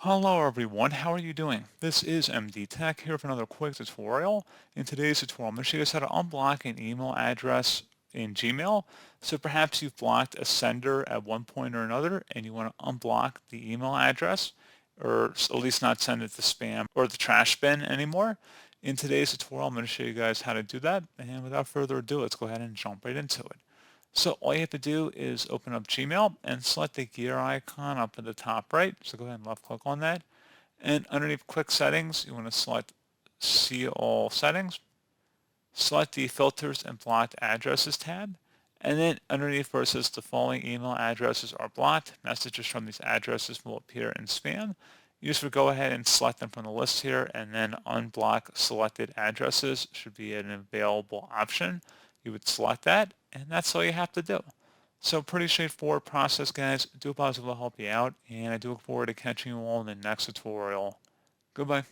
Hello everyone, how are you doing? This is MD Tech here for another quick tutorial. In today's tutorial, I'm going to show you guys how to unblock an email address in Gmail. So perhaps you've blocked a sender at one point or another and you want to unblock the email address or at least not send it to spam or the trash bin anymore. In today's tutorial, I'm going to show you guys how to do that. And without further ado, let's go ahead and jump right into it. So all you have to do is open up Gmail and select the gear icon up at the top right. So go ahead and left click on that. And underneath quick settings, you want to select see all settings. Select the filters and blocked addresses tab. And then underneath where it says the following email addresses are blocked, messages from these addresses will appear in spam. You just would go ahead and select them from the list here and then unblock selected addresses should be an available option. You would select that and that's all you have to do. So pretty straightforward process, guys. I do hope I was able to help you out and I do look forward to catching you all in the next tutorial. Goodbye.